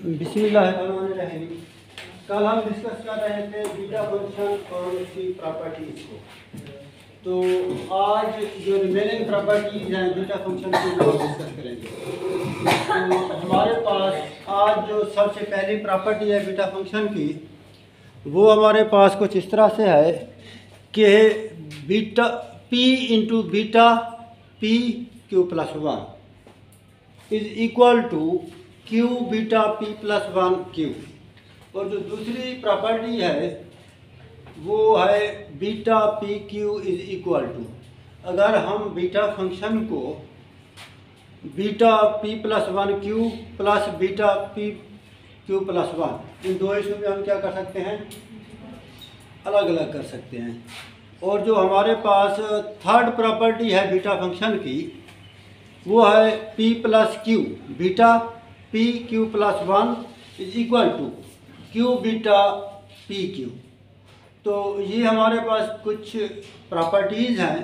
बिस्मिल्लाहिर्रहमानिर्रहीम। कल हम डिस्कस कर रहे थे बीटा फंक्शन और उसकी प्रॉपर्टीज़ को। तो आज जो रिमेनिंग प्रॉपर्टीज़ हैं बीटा फंक्शन की वो डिस्कस करेंगे। तो हमारे पास आज जो सबसे पहली प्रॉपर्टी है बीटा फंक्शन की, वो हमारे पास कुछ इस तरह से है कि beta p into beta p q plus one is equal to q beta p plus one q. और जो दूसरी प्रॉपर्टी है वो है beta p q is equal to, अगर हम बीटा फंक्शन को beta p plus one q plus beta p q plus one, इन दो हिस्सों में हम क्या कर सकते हैं, अलग अलग कर सकते हैं। और जो हमारे पास थर्ड प्रॉपर्टी है बीटा फंक्शन की, वो है p plus q, beta p q plus one is equal to q beta p q. तो ये हमारे पास कुछ प्रॉपर्टीज़ हैं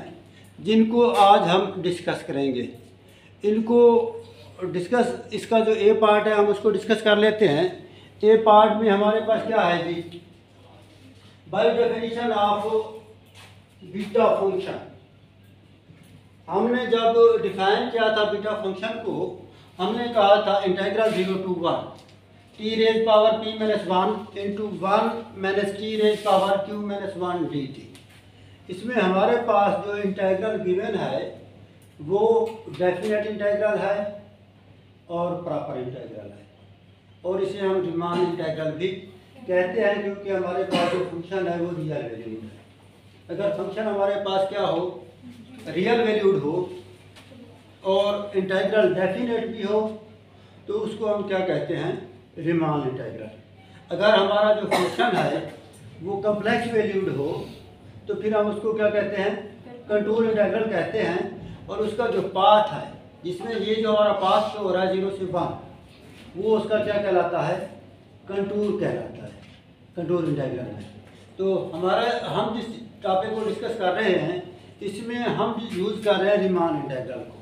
जिनको आज हम डिस्कस करेंगे। इनको डिस्कस, इसका जो ए पार्ट है हम उसको डिस्कस कर लेते हैं। ए पार्ट में हमारे पास क्या है जी, by definition of beta function. हमने जब डिफाइन किया था बीटा फंक्शन को, हमने कहा था integral 0 to 1 t raise power p minus 1 into 1 minus t raise power q minus 1 dt। इसमें हमारे पास जो इंटीग्रल गिवन है वो डेफिनेट इंटीग्रल है और प्रॉपर इंटीग्रल है, और इसे हम रीमान इंटीग्रल भी कहते हैं, क्योंकि हमारे पास जो फंक्शन है वो रियल वैल्यूड है। अगर फंक्शन हमारे पास क्या हो, रियल वैल्यूड हो और इंटीग्रल डेफिनेट भी हो, तो उसको हम क्या कहते हैं, रीमान इंटीग्रल। अगर हमारा जो फंक्शन है वो कम्प्लेक्स वैल्यूड हो, तो फिर हम उसको क्या कहते हैं, कंटूर इंटीग्रल कहते हैं। और उसका जो पाथ है, जिसमें ये जो हमारा पाथ शो हो रहा है 0 से 1, वो उसका क्या कहलाता है, कंटूर कहलाता है, कंटूर इंटीग्रल है। तो हम जिस टॉपिक को डिस्कस कर रहे हैं इसमें हम यूज़ कर रहे हैं रीमान इंटीग्रल को।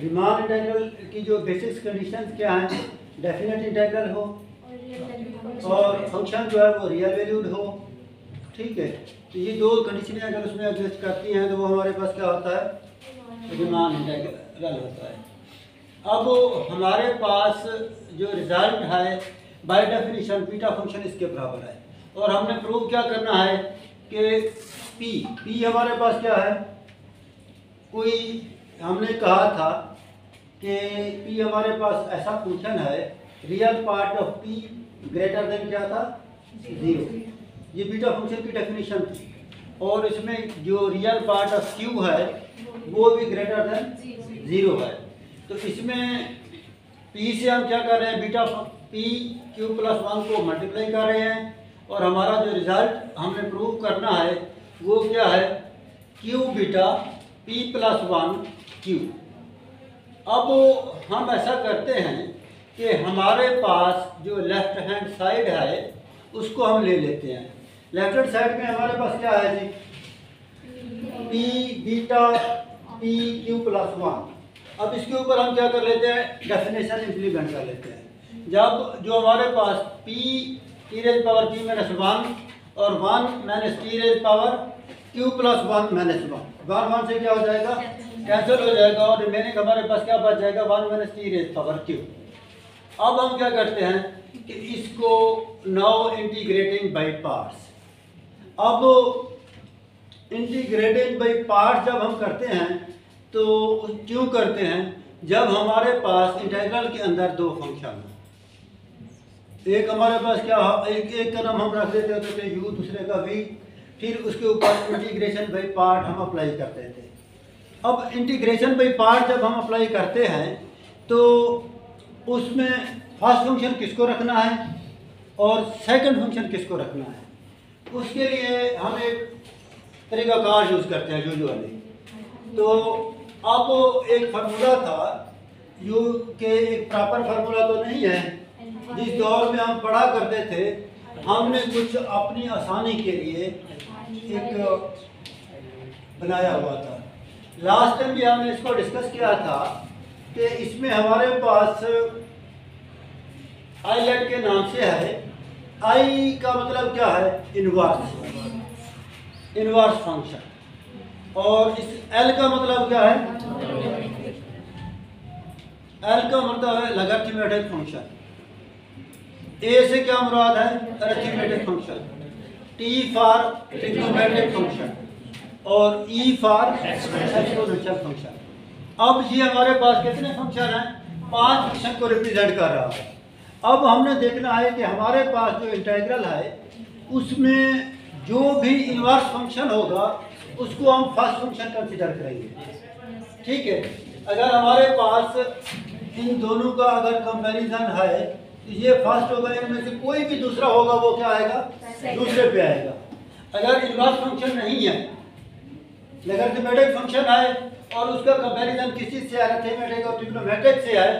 रीमान इंटीग्रल की जो बेसिक कंडीशंस क्या हैं, डेफिनेट इंटीग्रल हो और फंक्शन जो है वो रियल वैल्यूड हो, ठीक है। तो ये दो कंडीशनें अगर उसमें एग्जिस्ट करती हैं तो वो हमारे पास क्या होता है, रीमान इंटीग्रल होता है। अब हमारे पास जो रिजल्ट है बाय डेफिनेशन बीटा फंक्शन इसके बराबर है, और हमने प्रूव क्या करना है कि p हमारे पास क्या है, कोई हमने कहा था कि p हमारे पास ऐसा फंक्शन है, real part of p greater than क्या था, 0। ये बीटा फंक्शन की डेफिनेशन थी। और इसमें जो रियल पार्ट ऑफ q है वो भी ग्रेटर देन 0 है। तो इसमें p से हम क्या कर रहे हैं, बीटा p q प्लस 1 को मल्टीप्लाई कर रहे हैं, और हमारा जो रिजल्ट हमने प्रूव करना है वो क्या है, q beta p plus 1 q। अब हम ऐसा करते हैं कि हमारे पास जो लेफ्ट हैंड साइड है उसको हम ले लेते हैं। लेफ्ट हैंड साइड में हमारे पास क्या है जी, p beta p q plus 1। अब इसके ऊपर हम क्या कर लेते हैं, डेफिनेशन इम्प्लीमेंट कर लेते हैं। जब जो हमारे पास p t raise power p minus 1 और 1 minus t raise power q plus 1 minus 1 से क्या हो जाएगा, कैंसिल हो जाएगा, और रिमेनिंग हमारे पास क्या बच जाएगा, 1 minus t raise power q। अब हम क्या करते हैं कि इसको नाउ इंटीग्रेटिंग बाय पार्ट्स। अब इंटीग्रेटिंग बाय पार्ट्स जब हम करते हैं तो क्यों करते हैं, जब हमारे पास इंटीग्रल के अंदर दो फंक्शन हो, एक हमारे पास क्या, एक का नाम हम रख देते होते थे u, दूसरे का v, फिर उसके ऊपर इंटीग्रेशन बाय पार्ट हम अप्लाई करते थे। अब इंटीग्रेशन बाय पार्ट जब हम अप्लाई करते हैं तो उसमें फर्स्ट फंक्शन किसको रखना है और सेकंड फंक्शन किसको रखना है, उसके लिए हम एक तरीकाकार यूज़ करते हैं यूजुअली। तो अब एक फार्मूला था यू के, एक प्रॉपर फार्मूला तो नहीं है, जिस दौर में हम पढ़ा करते थे, हमने कुछ अपनी आसानी के लिए एक बनाया हुआ था। लास्ट टाइम भी हमने इसको डिस्कस किया था कि इसमें हमारे पास आईलेट के नाम से है। आई का मतलब क्या है? Inverse function. और इस एल का मतलब क्या है? एल का मतलब है लॉगरिथमिक फंक्शन। ए से क्या मुराद है? Arithmetic function. T for trigonometric function और ई फॉर एक्सपोनेंशियल फंक्शन। अब ये हमारे पास कितने फंक्शन हैं? 5 फंक्शन को रिप्रेजेंट कर रहा है। अब हमने देखना है कि हमारे पास जो इंटीग्रल है उसमें जो भी इनवर्स फंक्शन होगा उसको हम फर्स्ट फंक्शन कंसीडर करेंगे। ठीक है, अगर हमारे पास इन दोनों का अगर कंपैरिजन है तो ये फर्स्ट होगा, इनमें से कोई भी दूसरा होगा वो क्या आएगा? दूसरे पे आएगा। अगर इनवर्स फंक्शन नहीं है, लॉगरिथमिक फंक्शन है और उसका कंपैरिजन किसी से अरिथमेटिक और ट्रिग्नोमेट्रिक से है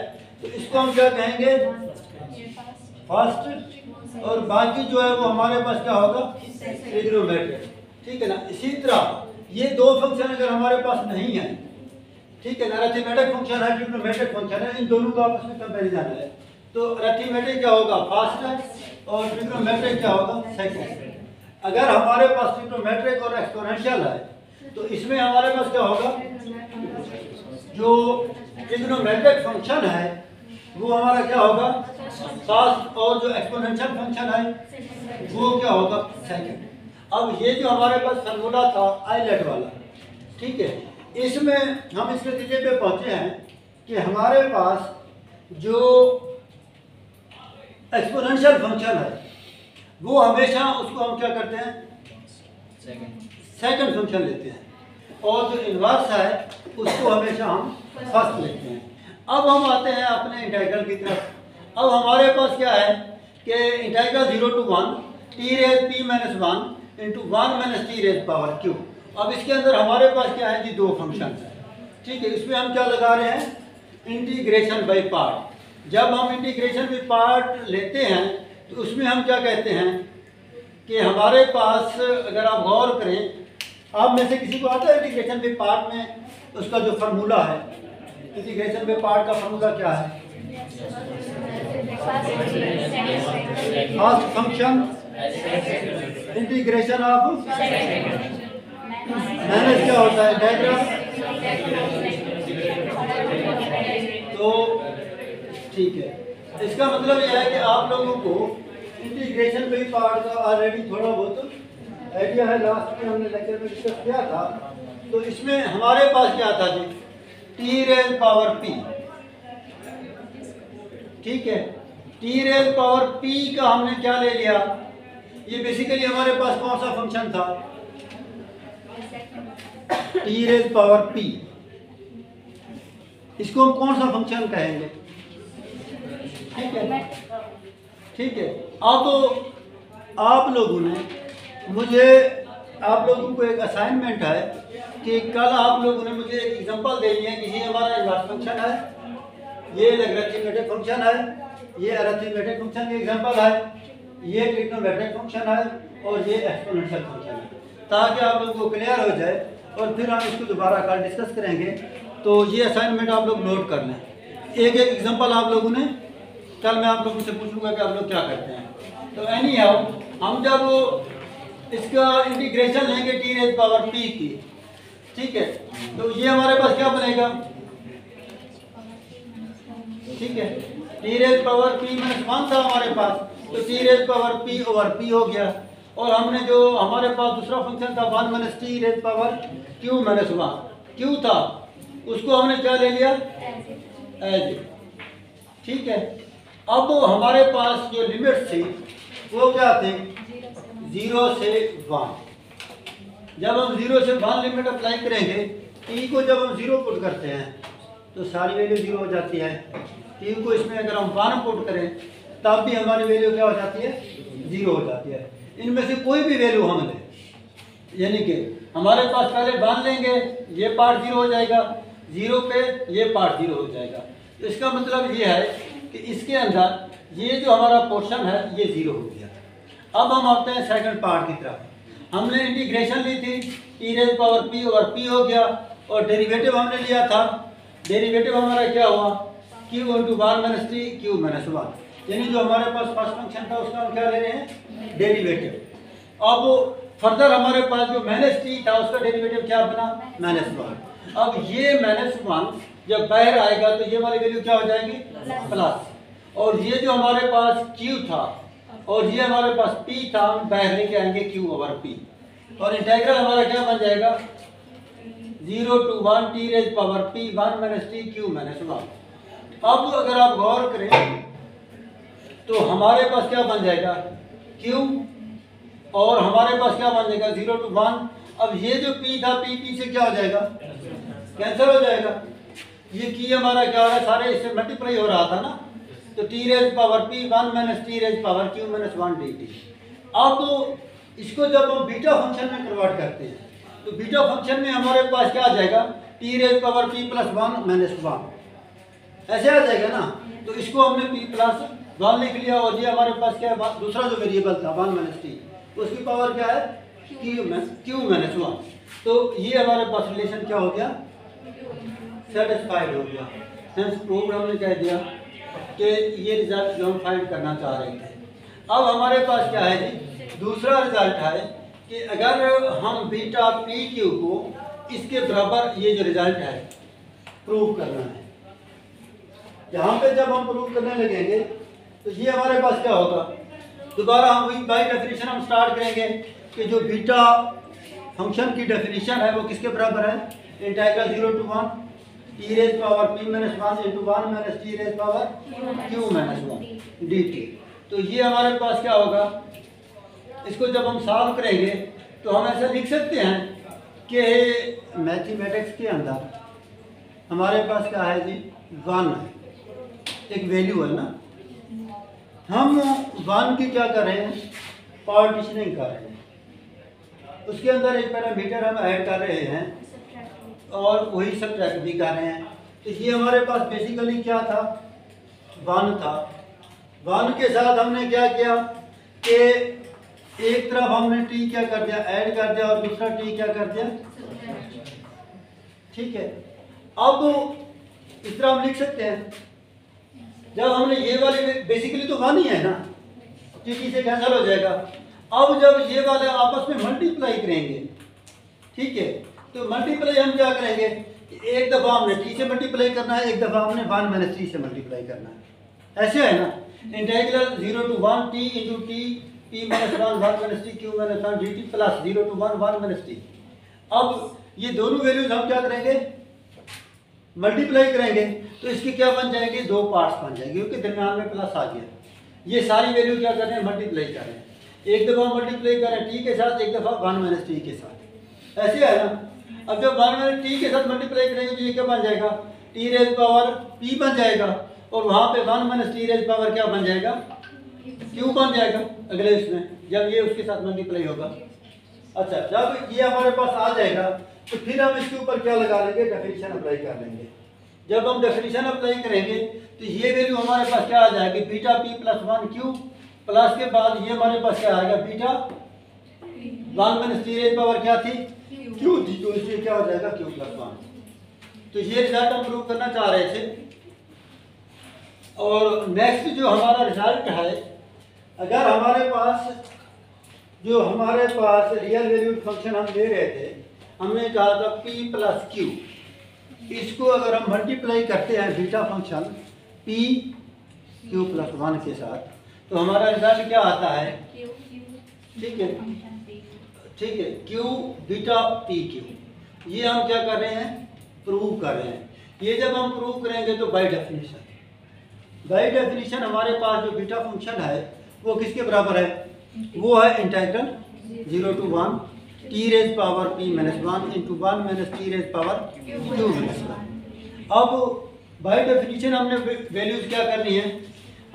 तो इसको हम क्या कहेंगे? फर्स्ट। और बाकी जो है वो हमारे पास क्या होगा? ट्रिग्नोमेट्रिक। ठीक है ना। इसी तरह ये दो फंक्शन अगर हमारे पास नहीं है, ठीक है ना, अरिथमेटिक फंक्शन है, ट्रिग्नोमेट्रिक फंक्शन है, इन दोनों का आपस में कंपैरिजन है तो अरिथमेटिक क्या होगा? फर्स्ट और ट्रिग्नोमेट्रिक क्या होगा? सेकंड। अगर हमारे पास ट्रिग्नोमेट्रिक और एक्सपोनेंशियल है तो इसमें हमारे पास क्या होगा? जो ट्रिग्नोमेट्रिक फंक्शन है वो हमारा क्या होगा? फर्स्ट, और जो एक्सपोनेंशियल फंक्शन है वो क्या होगा? सेकंड। अब ये जो हमारे पास फार्मूला था आईलेट वाला, ठीक है, इसमें हम इस नतीजे पे पहुंचे हैं कि हमारे पास जो एक्सपोनेंशियल फंक्शन है वो हमेशा उसको हम क्या करते हैं? सेकंड फंक्शन लेते हैं, और जो इनवर्स है उसको हमेशा हम फर्स्ट लेते हैं। अब हम आते हैं अपने इंटीग्रल की तरफ। अब हमारे पास क्या है कि integral 0 to 1 t raise p - 1 into 1 - t raise power q। अब इसके अंदर हमारे पास क्या है जी? दो फंक्शन है। ठीक है, इसमें हम क्या लगा रहे हैं? Integration by part. जब हम इंटीग्रेशन बाय पार्ट लेते हैं तो उसमें हम क्या कहते हैं कि हमारे पास, अगर आप गौर करें, आप में से किसी को आता है इंटीग्रेशन बाय पार्ट में उसका जो फार्मूला है? इंटीग्रेशन बाय पार्ट का फार्मूला क्या है? First function integration of minus क्या होता है? डायग्राम। तो ठीक है, इसका मतलब यह है कि आप लोगों को इंटीग्रेशन बाय पार्ट का ऑलरेडी थोड़ा बहुत आइडिया है, लास्ट में हमने लेक्चर में डिस्कस किया था। तो इसमें हमारे पास क्या था जी? T raise power p। ठीक है, टी रेज़ पावर p का हमने क्या ले लिया? ये बेसिकली हमारे पास कौन सा फंक्शन था? T raise power p। इसको हम कौन सा फंक्शन कहेंगे? ठीक है, ठीक है। अब आप लोगों ने मुझे, आप लोगों को एक असाइनमेंट है कि कल आप लोगों ने मुझे एक एग्जांपल देनी है कि ये हमारा इनवर्स फंक्शन है, ये लॉगरिथमिक फंक्शन है, ये अरिथमेटिक फंक्शन की एग्जांपल है, ये ट्रिग्नोमेट्रिक फंक्शन है और ये एक्सपोनेंशियल फंक्शन है, ताकि आप लोगों को क्लियर हो जाए और फिर हम इसको दोबारा कल डिस्कस करेंगे। तो ये असाइनमेंट आप लोग नोट कर लें। एक एक एग्जांपल आप लोगों ने, कल मैं आप लोगों से पूछूंगा कि आप लोग क्या करते हैं। तो एनी हाउ हम जब इसका इंटीग्रेशन लेंगे टी रेज़ पावर p की, ठीक है, तो ये हमारे पास क्या बनेगा? ठीक है, टी रेज़ पावर p - 1 था हमारे पास, तो T raise power p over p हो गया। और हमने जो हमारे पास दूसरा फंक्शन था 1 - t raise power q - 1 q था, उसको हमने क्या ले लिया? एज। ठीक है, अब हमारे पास जो लिमिट थी वो क्या थे? 0 से 1। जब हम 0 से 1 लिमिट अप्लाई करेंगे, t को जब हम 0 पुट करते हैं तो सारी वैल्यू 0 हो जाती है। t को इसमें अगर हम 1 पुट करें तब भी हमारी वैल्यू क्या हो जाती है? 0 हो जाती है। इनमें से कोई भी वैल्यू हम लें, यानी कि हमारे पास पहले 1 लेंगे, ये पार्ट 0 हो जाएगा, 0 पे ये पार्ट 0 हो जाएगा। तो इसका मतलब ये है कि इसके अंदर ये जो हमारा पोर्शन है ये 0 हो गया। अब हम आते हैं सेकंड पार्ट की तरफ। हमने इंटीग्रेशन ली थी, T raise power p over p हो गया, और डेरिवेटिव हमने लिया था। डेरिवेटिव हमारा क्या हुआ? q into 1 - t q - 1। यानी जो हमारे पास फर्स्ट फंक्शन था उसका हम क्या ले रहे हैं, डेरिवेटिव। अब फर्दर हमारे पास जो माइनस टी था उसका डेरिवेटिव क्या बना, -1। अब ये -1 जब बाहर आएगा तो ये वाली वैल्यू क्या हो जाएगी, प्लस। और ये जो हमारे पास q था और ये हमारे पास p था, हम बाहर लेके आएंगे q/p। और इंटीग्रल हमारा क्या बन जाएगा, 0 to 1 t raised power p 1 minus t q minus 1। अब अगर आप गौर करें तो हमारे पास क्या बन जाएगा, q, और हमारे पास क्या बन जाएगा 0 to 1। अब ये जो p था, p से क्या हो जाएगा, कैंसिल हो जाएगा। ये की हमारा क्या हो रहा है, सारे इससे मल्टीप्लाई हो रहा था ना, तो t raised power p 1 minus t raised power q minus 1 dt। अब तो इसको जब हम बीटा फंक्शन में कन्वर्ट करते हैं तो बीटा फंक्शन में हमारे पास क्या आ जाएगा, t raised power p plus 1 minus 1, ऐसे आ जाएगा ना। तो इसको हमने p plus 1 लिख लिया और ये हमारे पास क्या है, दूसरा जो वेरिएबल था 1 minus t, उसकी पावर क्या है, q minus 1। तो ये हमारे पास रिलेशन क्या हो गया, सेटिस्फाइड हो गया। सेंस प्रूव हमने कह दिया कि ये रिजल्ट जो हम फाइंड करना चाह रहे थे। अब हमारे पास क्या है जी, दूसरा रिजल्ट है कि अगर हम बीटा पी क्यू को इसके बराबर, ये जो रिजल्ट है प्रूव करना है, यहाँ पे जब हम प्रूव करने लगेंगे तो ये हमारे पास क्या होगा, दोबारा हम वही बाय डेफिनेशन हम स्टार्ट करेंगे कि जो बीटा फंक्शन की डेफिनेशन है वो किसके बराबर है, integral 0 to 1 t raised power p minus 1 into 1 minus t raised power q minus 1 dt। तो ये हमारे पास क्या होगा, इसको जब हम सॉल्व करेंगे तो हम ऐसा लिख सकते हैं कि मैथमेटिक्स के अंदर हमारे पास क्या है जी, 1 है, एक वैल्यू है ना, हम 1 की क्या कर रहे हैं, पार्टीशनिंग कर रहे हैं, उसके अंदर एक पैरामीटर हम ऐड कर रहे हैं और वही सब्ट्रैक्ट भी कर रहे हैं। तो ये हमारे पास बेसिकली क्या था, 1 था। 1 के साथ हमने क्या किया कि एक तरफ हमने t क्या कर दिया, ऐड कर दिया, और दूसरा t क्या कर दिया, ठीक है। अब इस तरह हम लिख सकते हैं, जब हमने ये वाली, बेसिकली तो 1 ही है ना, t से कैंसिल हो जाएगा। अब जब ये वाले आपस में मल्टीप्लाई करेंगे, ठीक है, तो मल्टीप्लाई हम क्या करेंगे, एक दफ़ा हमने t से मल्टीप्लाई करना है, एक दफ़ा हमने 1 minus t से मल्टीप्लाई करना है, ऐसे है ना। Integral 0 to 1 t into t p minus 1 1 minus t q minus 1 dt plus 0 to 1 1 minus t। अब ये दोनों वैल्यूज हम क्या करेंगे, मल्टीप्लाई करेंगे, तो इसके क्या बन जाएंगे, दो पार्ट्स बन जाएंगे, क्योंकि दरम्यान में प्लस आ गया। ये सारी वैल्यू क्या कर रहे हैं, मल्टीप्लाई कर रहे हैं, एक दफ़ा मल्टीप्लाई कर रहे हैं t के साथ, एक दफ़ा 1 minus t के साथ, ऐसे है ना। अब जब 1 minus t के साथ मल्टीप्लाई करेंगे तो ये क्या बन जाएगा, t रेज पावर p बन जाएगा, और वहाँ पे 1 minus t रेज पावर क्या बन जाएगा, q बन जाएगा अगले इसमें, जब ये उसके साथ मल्टीप्लाई होगा। अच्छा, जब ये हमारे पास आ जाएगा तो फिर हम इसके ऊपर क्या लगा लेंगे, डेफिनेशन अप्लाई कर लेंगे। जब हम डेफिनेशन अप्लाई करेंगे तो ये वैल्यू हमारे पास क्या आ जाएगी, beta p plus 1 q, plus के बाद ये हमारे पास क्या आएगा, beta 1 minus t raise power क्या थी, q थी, तो इसलिए क्या हो जाएगा, q प्लस 1। तो ये रिजल्ट हम प्रूव करना चाह रहे थे। और नेक्स्ट जो हमारा रिजल्ट है, अगर हमारे पास जो हमारे पास रियल वैल्यूड फंक्शन हम ले रहे थे, हमने कहा था p प्लस q, इसको अगर हम मल्टीप्लाई करते हैं beta function p q plus 1 के साथ, तो हमारा रिजल्ट क्या आता है, ठीक है, ठीक है, q बीटा p q, ये हम क्या कर रहे हैं, प्रूव कर रहे हैं। ये जब हम प्रूव करेंगे तो बाय डेफिनेशन हमारे पास जो बीटा फंक्शन है वो किसके बराबर है, वो है integral 0 to 1 t raise power p minus 1 into 1 minus t raise power q minus 1। अब बाय डेफिनेशन हमने वैल्यूज क्या करनी है,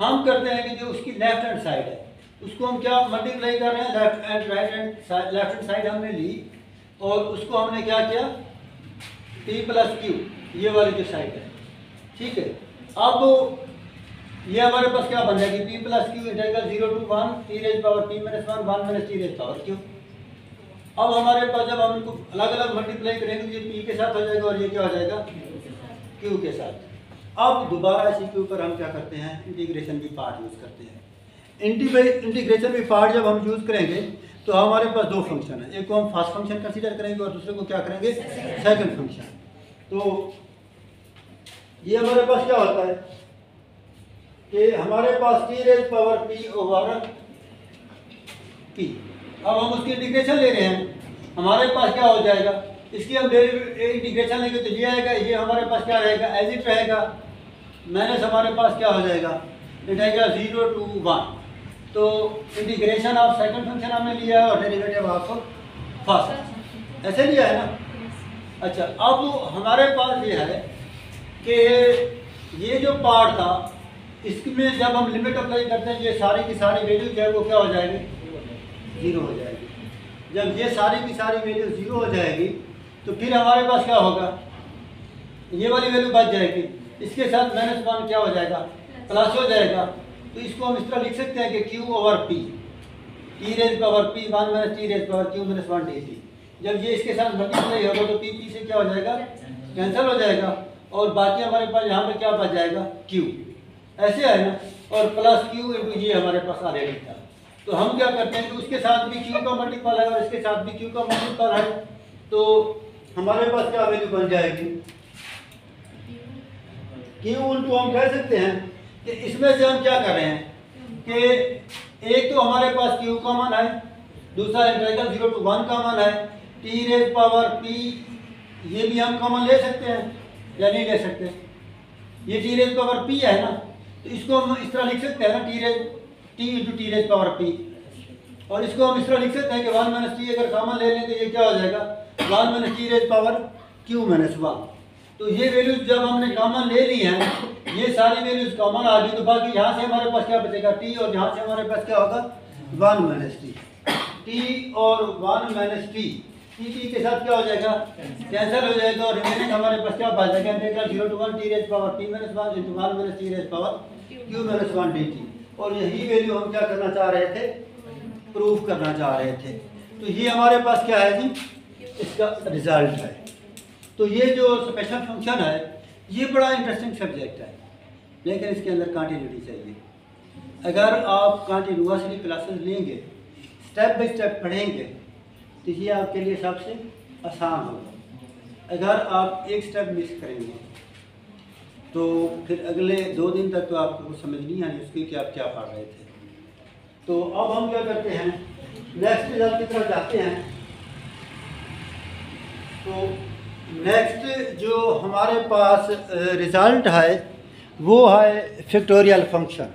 हम करते हैं कि जो उसकी लेफ्ट हैंड साइड है उसको हम क्या मल्टीप्लाई कर रहे हैं, लेफ्ट हैंड साइड हमने ली और उसको हमने क्या किया, p प्लस q, ये वाली जो साइड है, ठीक है। अब ये हमारे पास क्या बन जाएगी, p plus q integral 0 to 1 t raise power p minus 1 1 minus t raise power q। अब हमारे पास जब हम इनको अलग अलग मल्टीप्लाई करेंगे तो ये p के साथ हो जाएगा और ये क्या हो जाएगा, q के साथ। अब दोबारा इसी के ऊपर हम क्या करते हैं, इंटीग्रेशन भी पार्ट यूज़ करते हैं। इंटीग्रेशन भी पार्ट जब हम यूज़ करेंगे तो हमारे पास दो फंक्शन है, एक को हम फर्स्ट फंक्शन कंसीडर करेंगे और दूसरे को क्या करेंगे, सेकंड फंक्शन। तो ये हमारे पास क्या होता है कि हमारे पास t raise power p over p. अब हम उसकी इंटीग्रेशन ले रहे हैं, हमारे पास क्या हो जाएगा, इसकी हम इंटीग्रेशन लेंगे तो ये आएगा, ये हमारे पास क्या रहेगा, एज इट रहेगा, माइनस हमारे पास क्या हो जाएगा, इंटीग्रल 0 to 1। तो इंटीग्रेशन ऑफ सेकंड फंक्शन हमने लिया है और डेरिवेटिव ऑफ फर्स्ट, ऐसे लिया है ना। अच्छा, अब हमारे पास ये है कि ये जो पार्ट था इसमें जब हम लिमिट अप्लाई करते हैं, ये सारी की सारी वैल्यू जो है वो क्या हो जाएगी, 0 हो जाएगी। जब ये सारी की सारी वैल्यू 0 हो जाएगी तो फिर हमारे पास क्या होगा, ये वाली वैल्यू बच जाएगी, इसके साथ -1 क्या हो जाएगा, प्लस हो जाएगा। तो इसको हम इस तरह लिख सकते हैं कि q over p, T raise power p 1 minus T raise power q minus 1 dt। जब ये इसके साथ मल्टीप्लाई होगा तो p से क्या हो जाएगा, कैंसिल हो जाएगा, और बाकी हमारे पास यहाँ पे क्या बच जाएगा, q, ऐसे है ना, और प्लस q इंटू ये हमारे पास ऑलरेडी था। तो हम क्या करते हैं कि उसके साथ भी q का मल्टीपल है और इसके साथ भी q का मल्टीपल है, तो हमारे पास क्या वैल्यू बन जाएगी, q इंटू हम कह सकते हैं कि इसमें से हम क्या कर रहे हैं कि एक तो हमारे पास q कॉमन है, दूसरा इंटीग्रल 0 to 1 कॉमन है, टी रेज़ पावर p ये भी हम कॉमन ले सकते हैं या नहीं ले सकते, ये टी रेज़ पावर p है ना, तो इसको हम इस तरह लिख सकते हैं ना, T into T raise power p, और इसको हम इस तरह लिख सकते हैं कि 1 माइनस टी अगर कॉमन ले लें तो ये क्या हो जाएगा, 1 minus T raise power q minus 1। तो ये वैल्यूज जब हमने कॉमन ले ली हैं, ये सारी वैल्यूज कॉमन आ गई, तो बाकी यहाँ से हमारे पास क्या बचेगा, टी, और यहाँ से हमारे पास क्या होगा, 1 माइनस टी, टी और 1 माइनस टी, टी के साथ क्या हो जाएगा, कैंसिल हो जाएगा, और रिमेनिंग हमारे पास क्या बच जाएगा, integral 0 to 1 T raise power p minus 1 into 1 minus T raise power q minus 1 dt। और यही वैल्यू हम क्या करना चाह रहे थे, प्रूफ करना चाह रहे थे। तो ये हमारे पास क्या है जी, इसका रिजल्ट है। तो ये जो स्पेशल फंक्शन है ये बड़ा इंटरेस्टिंग सब्जेक्ट है, लेकिन इसके अंदर कंटिन्यूटी चाहिए। अगर आप कंटिन्यूअसली क्लासेस लेंगे, स्टेप बाय स्टेप पढ़ेंगे, तो ये आपके लिए सबसे आसान होगा। अगर आप एक स्टेप मिस करेंगे तो फिर अगले 2 दिन तक तो आपको कुछ समझ नहीं आनी उसकी कि आप क्या पढ़ रहे थे। तो अब हम क्या करते हैं, नेक्स्ट रिजल्ट की तरफ जाते हैं। तो नेक्स्ट जो हमारे पास रिज़ल्ट है वो है फैक्टोरियल फंक्शन।